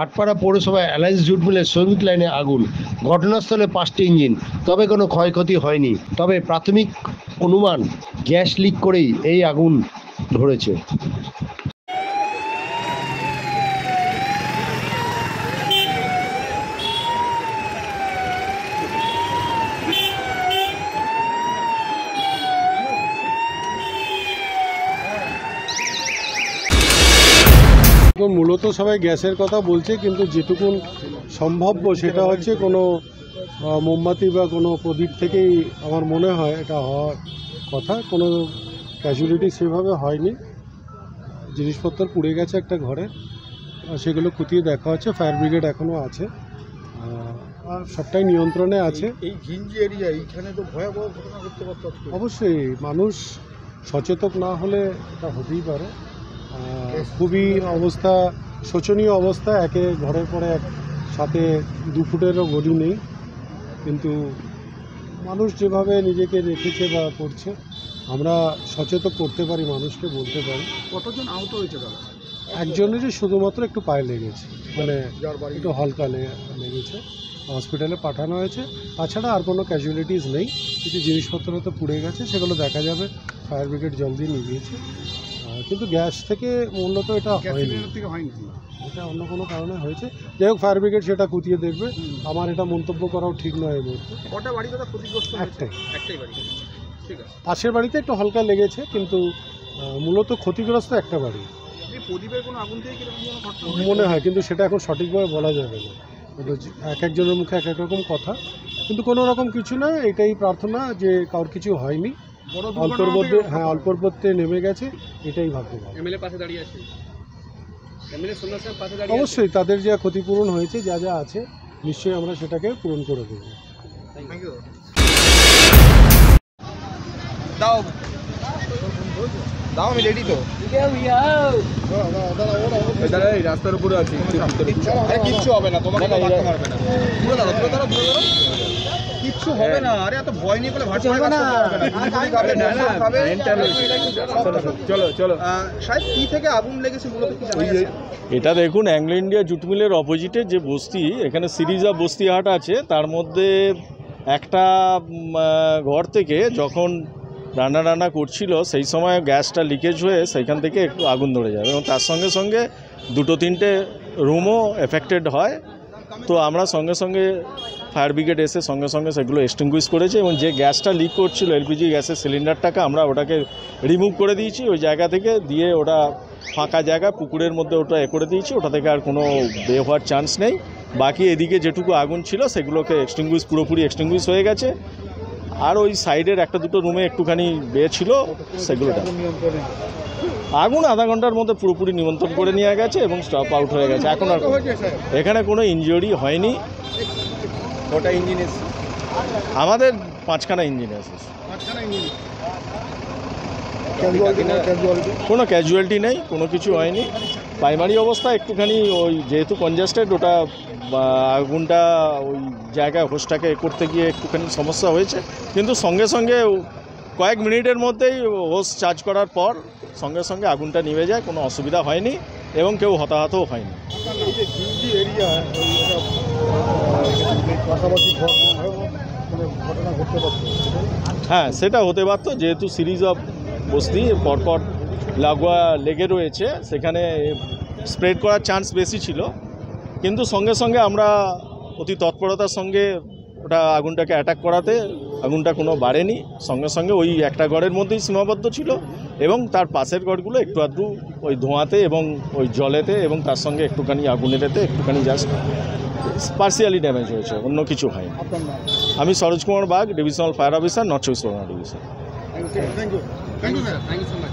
ভাটপাড়া পৌরসভায় alliance jute মিলের শ্রমিক লাইনে আগুন। ঘটনাস্থলে 5টি ইঞ্জিন, তবে কোনো ক্ষয়ক্ষতি হয়নি। তবে প্রাথমিক অনুমান গ্যাস লিক করেই এই আগুন ধরেছে। মূলত সবাই গ্যাসের কথা বলছে, কিন্তু যেটুকুন সম্ভাব্য সেটা হচ্ছে কোনো মোমবাতি বা কোনো প্রদীপ থেকেই আমার মনে হয় এটা হওয়ার কথা। কোনো ক্যাজুয়ালিটি সেভাবে হয়নি। জিনিসপত্র পুড়ে গেছে একটা ঘরে, সেগুলো খতিয়ে দেখা হচ্ছে। ফায়ার ব্রিগেড এখনও আছে, আর সবটাই নিয়ন্ত্রণে আছে। এই ঘিঞ্জি এরিয়া, এইখানে তো ভয়াবহ ঘটনা ঘটতে পারত। অবশ্যই মানুষ সচেতন না হলে এটা হতেই পারে। খুবই অবস্থা শোচনীয় অবস্থা। একে ঘরের পরে এক, সাথে 2 ফুটেরও গলি নেই, কিন্তু মানুষ যেভাবে নিজেকে রেখেছে বা করছে, আমরা সচেতন করতে পারি, মানুষকে বলতে পারি। কতজন আহত হয়েছে দাদা? একজনেরই শুধুমাত্র একটু পায়ে লেগেছে, মানে একটু হালকা লেগেছে, হসপিটালে পাঠানো হয়েছে। তাছাড়া আর কোনো ক্যাজুয়ালিটিস নেই। কিছু জিনিসপত্র তো পুড়ে গেছে, সেগুলো দেখা যাবে। ফায়ার ব্রিগেড জলদি নিভিয়েছে, কিন্তু গ্যাস থেকে মূলত এটা হয়নি, এটা অন্য কোনো কারণে হয়েছে। যাই হোক, ফায়ার ব্রিগেড সেটা খতিয়ে দেখবে। আমার এটা মন্তব্য করাও ঠিক নয় এই মুহূর্তে। কটা বাড়ি দাদা ক্ষতিগ্রস্ত? একটাই বাড়ি। ঠিক আছে, পাশের বাড়িতে একটু হালকা লেগেছে, কিন্তু মূলত ক্ষতিগ্রস্ত একটা বাড়ি। প্রদীপের কোনো আগুন থেকে মনে হয়, কিন্তু সেটা এখন সঠিকভাবে বলা যাবে না। এক একজনের মুখে এক এক রকম কথা, কিন্তু কোনো রকম কিছু নয়। এটাই প্রার্থনা যে কারোর কিছু হয়নি, অল্পর মধ্যে নেমে গেছে, এটাই ভাবতে পারি। অবশ্যই তাদের যা ক্ষতিপূরণ হয়েছে, যা যা আছে, নিশ্চয়ই আমরা সেটাকে পূরণ করে দেবো। দাও, আমি রেডি তো। রাস্তার উপরে আছি, কিচ্ছু হবে না, তোমাকে মারবে না। কিচ্ছু হবে না। আরে এত ভয় নিয়ে বলে চলো চলো। সাহেব, কি থেকে আগুন লেগেছে মূলত কি জানা যাচ্ছে? এটা দেখুন, অ্যাংলো ইন্ডিয়া জুট মিলের অপোজিটে যে বস্তি, এখানে সিরিজ অফ বস্তিহাট আছে, তার মধ্যে একটা ঘর থেকে যখন রান্না করছিল, সেই সময় গ্যাসটা লিকেজ হয়ে সেইখান থেকে একটু আগুন ধরে যাবে, এবং তার সঙ্গে সঙ্গে 2-3টে রুমও এফেক্টেড হয়। তো আমরা সঙ্গে সঙ্গে ফায়ার ব্রিগেড এসে সঙ্গে সঙ্গে সেগুলো এক্সটিংগুইশ করেছে, এবং যে গ্যাসটা লিক করছিল, এলপিজি গ্যাসের সিলিন্ডারটাকে আমরা ওটাকে রিমুভ করে দিয়েছি ওই জায়গা থেকে, দিয়ে ওটা ফাঁকা জায়গা পুকুরের মধ্যে ওটা করে দিয়েছি। ওটা থেকে আর কোনো বের হওয়ার চান্স নেই। বাকি এদিকে যেটুকু আগুন ছিল সেগুলোকে পুরোপুরি এক্সটিংগুইশ হয়ে গেছে। আর ওই সাইডের 1-2 রুমে একটুখানি বের ছিল, সেগুলোটা আগুন আধা ঘন্টার মধ্যে পুরোপুরি নিয়ন্ত্রণ করে নিয়ে গেছে এবং স্টপ আউট হয়ে গেছে। এখন আর এখানে কোনো ইনজিউরি হয়নি। কটা ইঞ্জিন এসেছে? আমাদের 5খানা ইঞ্জিন এসেছে। কোনো ক্যাজুয়ালিটি নেই, কোনো কিছু হয়নি। প্রাইমারি অবস্থা একটুখানি ওই যেহেতু কনজাস্টেড, ওটা আগুনটা ওই জায়গায় হোসটাকে করতে গিয়ে একটুখানি সমস্যা হয়েছে, কিন্তু সঙ্গে সঙ্গে কয়েক মিনিটের মধ্যেই হোস চার্জ করার পর সঙ্গে সঙ্গে আগুনটা নিভে যায়, কোনো অসুবিধা হয়নি এবং কেউ হতাহতও হয়নি। হ্যাঁ, সেটা হতে পারত, যেহেতু সিরিজ অফ বস্তি পরপর লাগোয়া লেগে রয়েছে, সেখানে স্প্রেড করার চান্স বেশি ছিল, কিন্তু সঙ্গে সঙ্গে আমরা অতি তৎপরতার সঙ্গে ওটা আগুনটাকে অ্যাটাক করাতে আগুনটা কোনো বাড়েনি। সঙ্গে সঙ্গে ওই একটা ঘরের মধ্যেই সীমাবদ্ধ ছিল, এবং তার পাশের ঘরগুলো একটু আধটু ওই ধোঁয়াতে এবং ওই জলেতে এবং তার সঙ্গে একটুখানি আগুনের এতে একটুখানি জাস্ট পার্সিয়ালি ড্যামেজ হয়েছে, অন্য কিছু হয়নি। আমি Saroj Kumar Bag, divisional fire officer, north চব্বিশ Pargana division. Thank you so much.